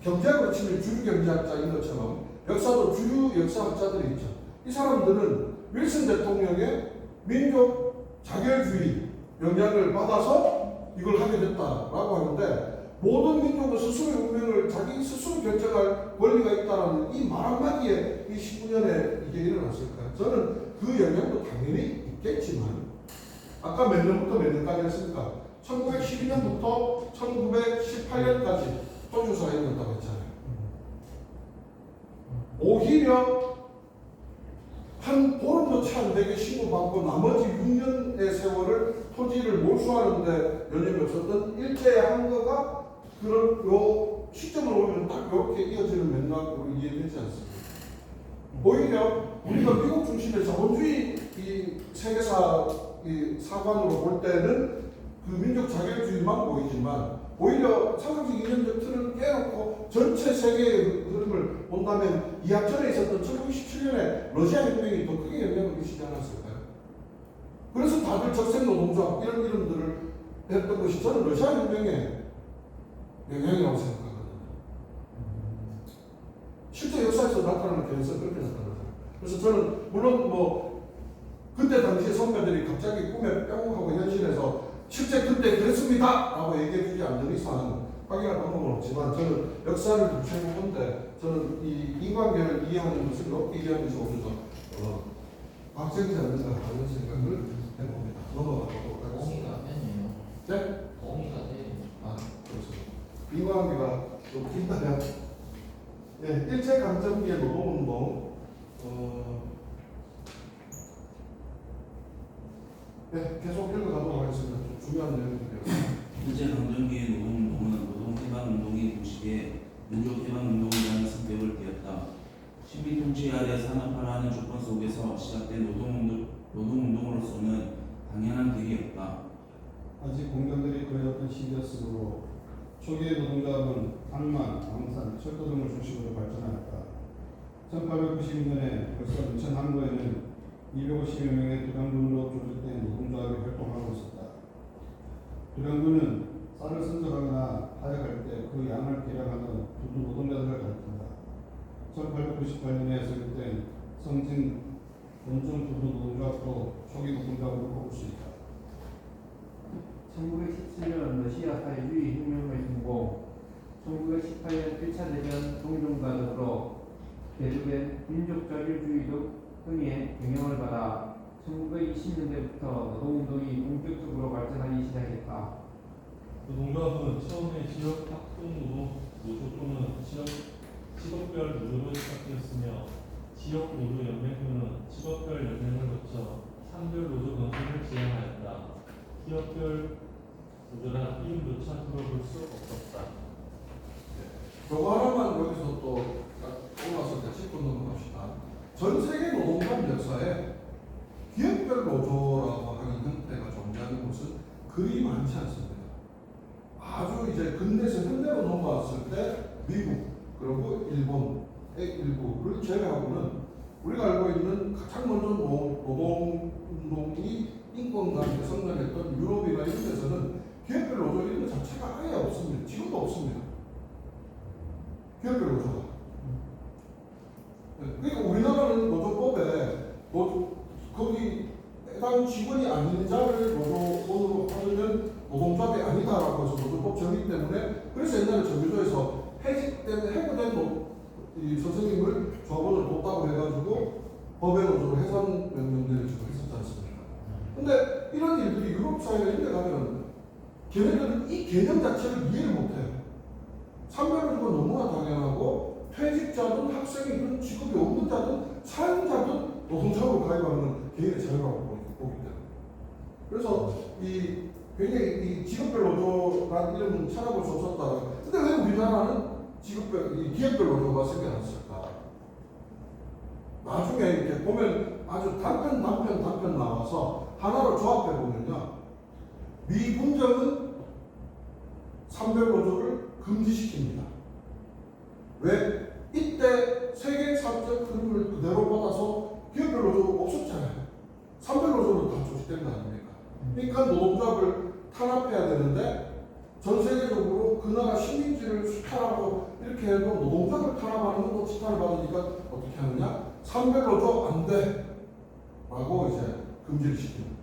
경제학으로 치면 주류경제학자인 것처럼 역사도 주류역사학자들이 있죠. 이 사람들은 윌슨 대통령의 민족 자결주의 영향을 받아서 이걸 하게 됐다라고 하는데 모든 민족은 스스로의 운명을 자기 스스로 결정할 권리가 있다는 이 말 한마디에 이 19년에 이게 일어났을까요? 저는 그 영향도 당연히 있겠지만 아까 몇 년부터 몇 년까지 했습니까? 1912년부터 1918년까지 토주사회였다고 했잖아요. 오히려 한 보름도 채 안 되게 신고받고 나머지 6년의 세월을 토지를 몰수하는데 연임이 없었던 일제한 거가 그런 요 시점을 오면 딱 이렇게 이어지는 맥락으로 이해되지 않습니다. 오히려 우리가 미국 중심의 자본주의 이 세계사 이 사관으로 볼 때는 그 민족 자결주의만 보이지만 오히려 사상적 이념적 틀을 깨놓고 전체 세계의 흐름을 본다면 이학전에 있었던 1917년에 러시아 혁명이 더 크게 영향을 미치지 않았을까요? 그래서 다들 적색노동조합 이런들을 했던 것이 저는 러시아 혁명의 영향이라고 생각하거든요. 실제 역사에서 나타나는 개연성이 그렇게 나타나요. 그래서 저는 물론 뭐 그때 당시에 선배들이 갑자기 꿈에 뿅하고 현실에서 실제 그때 그랬습니다 라고 얘기해 주지 않는 이상 확인할 방법은 없지만 저는 역사를 두채고 본데 저는 이 인간계를 이해하는 것을 높게 이해하는 것이 오면서 박정희지 않는가 하는 생각을 해봅니다. 넘어가 보도록 하겠습니다. 공이가 아니에요. 네? 공이가 돼. 아, 그렇습니다. 인간계가 좀 긴다면 네, 일제강점기의 노동운동 네, 계속 읽어가도록 하겠습니다. 좀 중요한 내용들이에요. 일제강점기의 노동운동은 노동해방운동이 동시에 민족해방운동이라는 성격을 띠었다. 식민통치 아래 산업화라는 조건 속에서 시작된 노동운동으로서는 당연한 길이었다. 아직 공장들이 그려졌던 시기였으므로 초기의 노동자은 항만, 광산, 철도 등을 중심으로 발전하였다. 1892년에 벌써 인천 항구에는 250여 명의 두량군으로 조직된 노동조합이 활동하고 있었다. 두량군은 쌀을 선적하거나 하역할 때 그 양을 계량하는 두두 노동자들을 가리킨다. 1898년에 설립된 성진 원종 두두 노동조합도 초기 노동조합으로 꼽을 수 있다. 1917년 러시아 사회주의 혁명의 성공, 1918년 1차 대전 동종과 더불어 계속된 민족 자율주의 등의 영향을 받아 1920년대부터 노동운동이 본격적으로 발전하기 시작했다. 노동조합은 처음에 지역 합동 노조 또는 직업별 노조로 시작되었으며 지역 노조 연맹회는 직업별 연맹을 거쳐 산별 노조 건설을 지향하였다. 기업별 노조나 이름조차 들어볼 수 없었다. 저거 하나만 여기서 또 올라서 짚고 넘어갑시다. 그리 많지 않습니다. 아주 이제 근대에서 현대로 넘어왔을 때 미국 그리고 일본의 일부를 제외하고는 우리가 알고 있는 가장 먼저 노동운동이 인권과 성장했던 유럽이나 이런 데서는 기업별 노조 이런 것 자체가 아예 없습니다. 지금도 없습니다. 기업별 노조가. 그러니까 우리나라는 노조법에 거기 해당 직원이 아닌 자를 노조원으로 하면 노동조합이 아니다라고 해서 노조법 정의 때문에 그래서 옛날에 정규조에서 해고된 이 선생님을 조합원을 뒀다고 해가지고 법의 노조로 해산 명령들을 주고 했었지 않습니까? 근데 이런 일들이 유럽 사회에 이래 가면 걔네들은 이 개념 자체를 이해를 못해요. 산별노조가 너무나 당연하고 퇴직자든 학생이든 직업이 없는 자든 사용자든 노동조합으로 가입하는 개인의 자유라고 보기 때문에 그래서 이 굉장히 이 직업별 노조라는 이름은 찾아볼 수 없었다. 근데 왜 우리나라는 이 기업별 노조가 생겨났을까? 나중에 이렇게 보면 아주 단편 나와서 하나로 조합해 보면요. 미군정은 산별 노조를 금지시킵니다. 왜? 이때 세계 사회적 흐름을 그대로 받아서 기업별 노조가 없었잖아요. 산별 노조로 다 조직된 거 아닙니까? 그러니까 노동조합을 탄압해야 되는데 전 세계적으로 그 나라 식민지를 수탈하고 이렇게 해도 노동조합을 탄압하는 것도 지탄을 받으니까 어떻게 하느냐? 산별노조 안 돼! 라고 이제 금지를 시킵니다.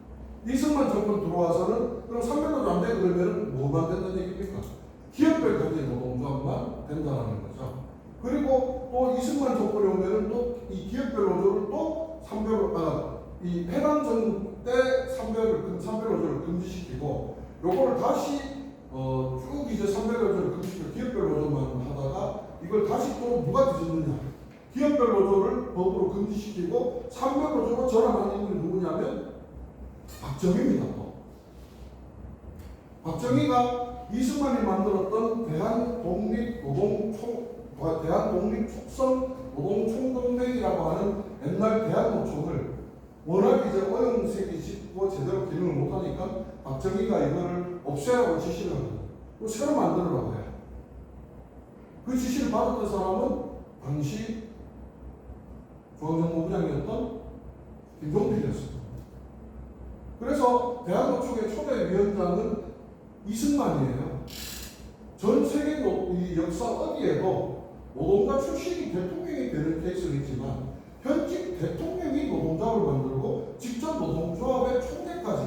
이승만 정권 들어와서는 그럼 산별노조 안 돼? 그러면 뭐만 된다는 얘기입니까? 기업별까지 노동조합만 된다는 거죠. 그리고 또 이승만 정권이 오면은 또 이 기업별 노조를 또 이 해당 정부 때 산별노조를 금지시키고 요거를 다시 쭉 이제 산별노조를 금지시키고 기업별 노조만 하다가 이걸 다시 또 누가 뒤집느냐? 기업별 노조를 법으로 금지시키고 산별노조로 전환한 인물이 누구냐면 박정희입니다. 또. 박정희가 이승만이 만들었던 대한독립촉성노동총동맹이라고 하는 옛날 대한노총을 워낙 이제 어용색이 짙고 제대로 기능을 못하니까 박정희가 이거를 없애라고 지시를 합니다. 또 새로 만들으라고 해요. 그 지시를 받았던 사람은 당시 중앙정보부장이었던 김종필이었습니다. 그래서 대한노총의 초대 위원장은 이승만이에요. 전 세계 이 역사 어디에도 노동자 출신이 대통령이 되는 케이스는 있지만 현직 대통령이 노동조합을 만들고 직접 노동조합의 총대까지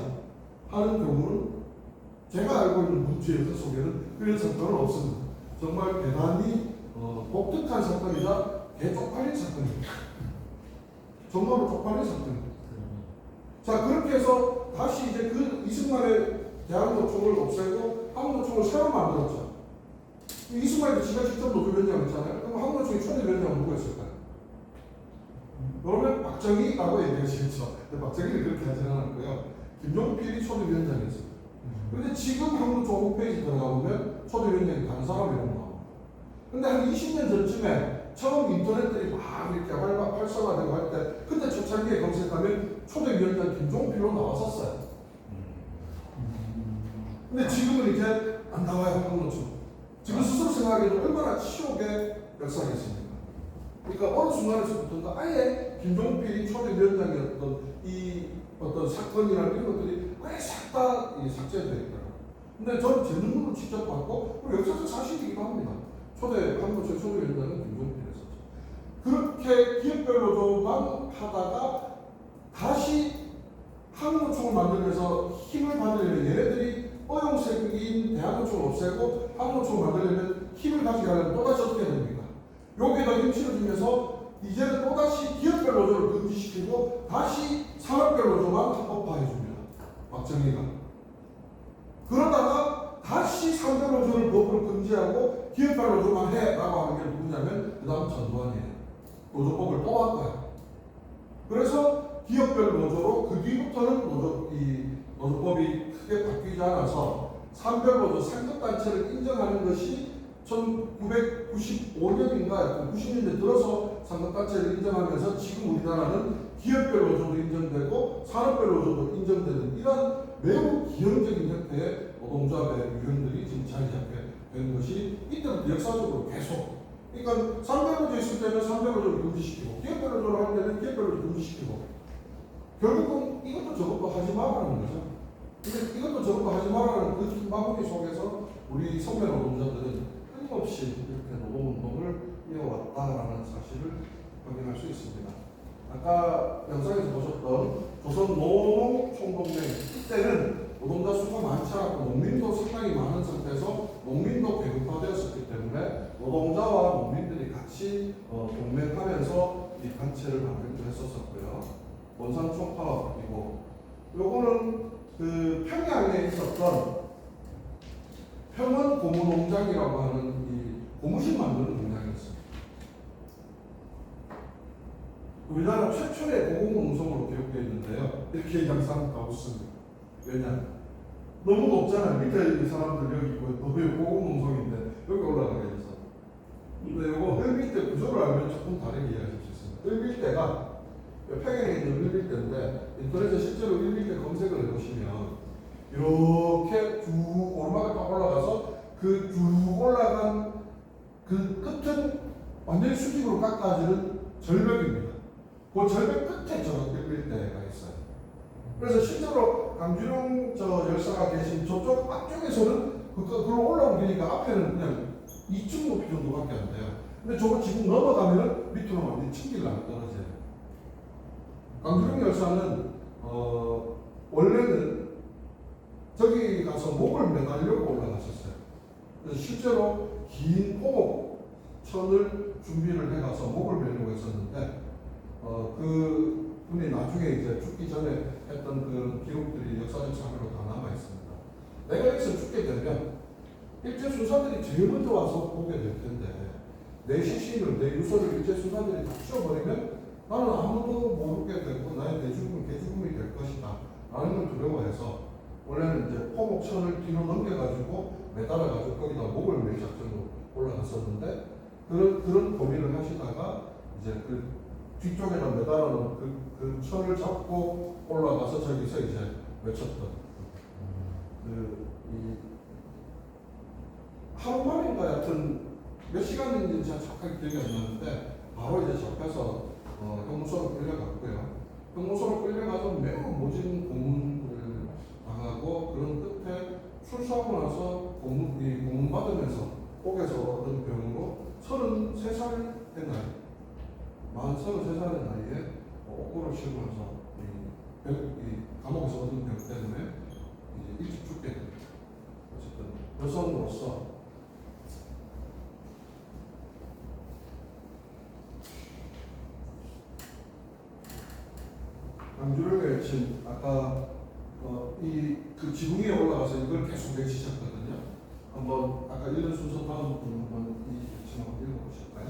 하는 경우는 제가 알고 있는 문제 역사 속에는 그런 사건은 없습니다. 정말 대단히 독특한 사건이자 개쪽팔린 사건입니다. 정말로 쪽팔린 사건입니다. 자, 그렇게 해서 다시 이제 그 이승만의 대한노총을 없애고 한국노총을 새로 만들었죠. 이승만이 지가 직접 노조위원장이었잖아요. 그럼 한국노총의 초대위원장은 누구였을까요? 그러면 박정희라고 얘기하시겠죠. 근데 박정희는 그렇게 하지는 않았고요. 김종필이 초대위원장이었습니다. 그런데 지금 한국노총 홈페이지 들어가보면 초대위원장이 다른 사람이라고 나옵니다. 근데 한 20년 전쯤에 처음 인터넷들이 막 이렇게 활성화되고 할 때 그때 초창기에 검색하면 초대위원장 김종필로 나왔었어요. 근데 지금은 이제 안 나와요. 한국노총. 지금 스스로 생각하기에도 얼마나 치욕의 역사겠습니까? 그러니까 어느 순간에서부터 아예 김종필이 초대위원장이었던 이 어떤 사건이나 이런 것들이 아예 싹 다 삭제되어 있더라고요. 근데 저는 제 눈으로 직접 봤고 그리고 역사적 사실이기도 합니다. 한국노총 초대위원장은 김종필이었었죠. 그렇게 기업별 노조만 하다가 다시 한국노총을 만들면서 힘을 받으려면 얘네들이 어용색인 대한노총을 없애고 한국노총을 만들려면 힘을 가지게 하려면 또다시 어떻게 됩니까? 여기에다 힘 실어주면서 이제는 또다시 기업별 노조를 금지시키고 다시 산업별 노조만 합법화해줍니다. 박정희가. 그러다가 다시 산별 노조를 법으로 금지하고 기업별 노조만 해라고 하는 게 누구냐면 그 다음 전두환이에요. 노조법을 또 바꿔요. 그래서 기업별 노조로 그 뒤부터는 노조법이 크게 바뀌지 않아서 산별노조 상급단체를 인정하는 것이 1995년인가 90년대 들어서 상급단체를 인정하면서 지금 우리나라는 기업별로 줘도 인정되고 산업별로 줘도 인정되는 이런 매우 기형적인 형태의 노동조합의 유형들이 지금 자리 잡게 된 것이 이때부터 역사적으로 계속. 그러니까 산별로조 있을 때는 산별로조를 금지시키고 기업별로조를 할 때는 기업별로조를 금지시키고 결국은 이것도 저것도 하지 말라는 거죠. 근데 이것도 저것도 하지 말라는 그 마무리 속에서 우리 선배 노동자들은 끊임없이 이렇게 노동운동을 이어왔다라는 사실을 확인할 수 있습니다. 아까 영상에서 보셨던 조선노동총동맹 이때는 노동자 수가 많지 않았고 농민도 상당히 많은 상태에서 농민도 계급화되었었기 때문에 노동자와 농민들이 같이 동맹하면서 이 단체를 만들기도 했었었고요. 원산총파업이고 요거는 그 평양에 있었던 평원 고무농장이라고 하는 이 고무신 만드는 농장이었습니다. 우리나라 최초의 고공농성으로 기록되어 있는데요. 이렇게 양상하고 있습니다. 왜냐? 너무 높잖아요. 밑에 이 사람들 여기 있고 너무 고공농성인데 여기 올라가게 돼서. 근데 이거 흙밑대 구조를 알면 조금 다르게 이해하실 수 있습니다. 흙밑대가 평양에 있는 흙밀대인데 인터넷에 실제로 흙밀대 검색을 해보시면 이렇게 쭉 오르막을 딱 올라가서 그 쭉 올라간 그 끝은 완전히 수직으로 깎아지는 절벽입니다. 그 절벽 끝에 저 흙밀대가 있어요. 그래서 실제로 강준용 저 열사가 계신 저쪽 앞쪽에서는 그걸로 올라오니까 앞에는 그냥 2층 높이 정도밖에 안 돼요. 근데 저거 지금 넘어가면은 밑으로 완전히 층길로 떨어져요. 강준용 열사는 원래는 저기 가서 목을 매달려고 올라갔었어요. 그래서 실제로 긴 포목천을 준비를 해가서 목을 매려고 했었는데 그 분이 나중에 이제 죽기 전에 했던 그 기록들이 역사적 자료로 다 남아 있습니다. 내가 여기서 죽게 되면 일제 수사들이 제일 먼저 와서 보게 될 텐데 내 시신을 내 유서를 일제 수사들이 다 치워버리면 나는 아무도 모르게 되고 나의 대죽음은 개죽음이 될 것이다 라는 걸 두려워해서 원래는 이제 포목천을 뒤로 넘겨가지고 매달아가지고 거기다 목을 매일 작전으로 올라갔었는데 그런 고민을 하시다가 이제 그 뒤쪽에다 매달아놓은 그 천을 잡고 올라가서 저기서 이제 외쳤던 이 하루만인가 여튼 몇 시간인지 제가 정확하게 기억이 안 나는데 바로 이제 잡혀서 형무소로 끌려갔고요. 형무소로 끌려가서 매우 모진 고문을 당하고 그런 끝에 출소하고 나서 고문 받으면서 옥에서 얻은 병으로 33살 된 나이 33살의 나이에 옥고를 치르면서 감옥에서 얻은 병 때문에 이제 일찍 죽게 됩니다. 어쨌든 여성으로서 강주를 외친 아까 그 지붕 위에 올라가서 이걸 계속 외치셨거든요. 한번 아까 읽은 순서 다음부터 한번 이 외침 한번 읽어보실까요?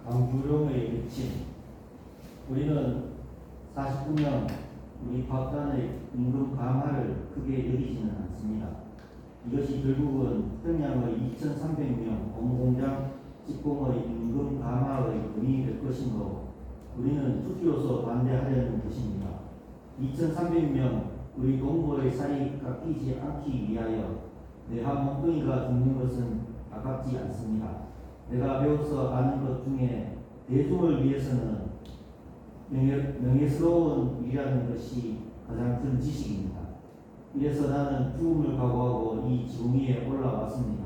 강주룡의 외침. 우리는 49년 우리 박단의 임금 강화를 크게 여기지는 않습니다. 이것이 결국은 평양의 2,300명 고무공장 직공의 임금 강화의 근원이 될 것이므로 우리는 투표로서 반대하려는 것입니다. 2,300명 우리 동포의 살이 깎이지 않기 위하여 내한 몽둥이가 죽는 것은 아깝지 않습니다. 내가 배워서 아는 것 중에 대중을 위해서는 명예스러운 일이라는 것이 가장 큰 지식입니다. 이래서 나는 죽음을 각오하고 이 지붕 위에 올라왔습니다.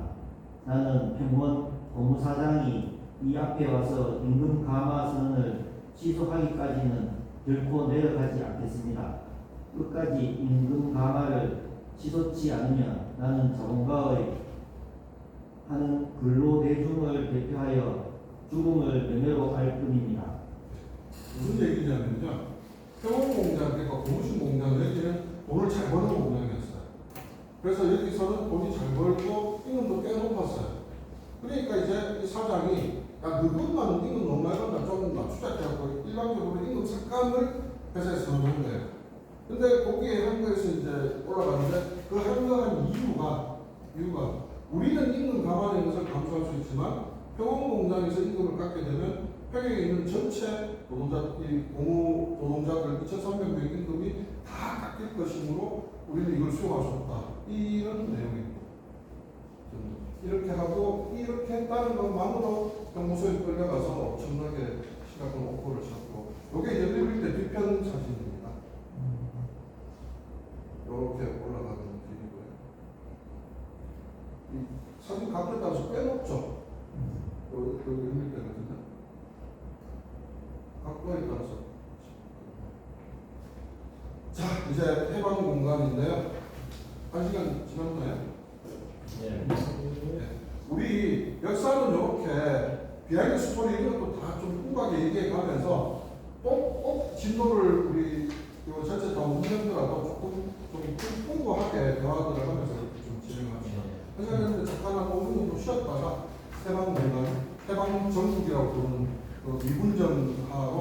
나는 평원 고무사장이 이 앞에 와서 임금 강화 선언을 취소하기까지는 결코 내려가지 않겠습니다. 끝까지 임금 강화를 취소치 않으면 나는 자본가의 하는 근로대중을 대표하여 죽음을 명예로 할 뿐입니다. 무슨 얘기냐면요. 평원공장, 그러니까 고무신 공장 여기는 돈을 잘 버는 공장이었어요. 그래서 여기서는 돈이 잘 벌고 임금도 꽤 높았어요. 그러니까 이제 이 사장이 야 그것만 임금 너무 많이 받나 좀 낮추자 해갖고 일반적으로 임금 삭감을 회사에서 하는 거예요. 근데 거기에 한국에서 이제 올라가는데 그 한국한 이유가 이유가 우리는 임금 감안의 것을 감수할 수 있지만 평원공장에서 임금을 깎게 되면 평양에 있는 전체 노동자, 이 공무 노동자들 2,300명 임금이 다 깎일 것이므로 우리는 이걸 수용할 수 없다. 이런 내용입니다. 이렇게 하고 이렇게 했다는 것만으로 형무소에 끌려가서 엄청나게 심각한 오보를 찾고 이게 이제 밀릴 때 뒤편 사진입니다. 이렇게 올라가는 길이고요. 이 사진 각도에 따라서 꽤 높죠. 여기 밀릴 때거든요. 각도에 따라서. 자, 이제 해방 공간인데요. 1시간 지났나요? 네. 우리 역사는 이렇게 비하인드 스토리 이런 것도 다 좀 풍부하게 얘기해 가면서 꼭 진도를 우리 요 전체 다 운명들하고 조금 좀 풍부하게 대화들을 하면서 이렇게 좀 진행합시다. 그래서 잠깐 한 5분 정도 쉬었다가 해방 공간, 해방 전국이라고 부르는 그 미군전하로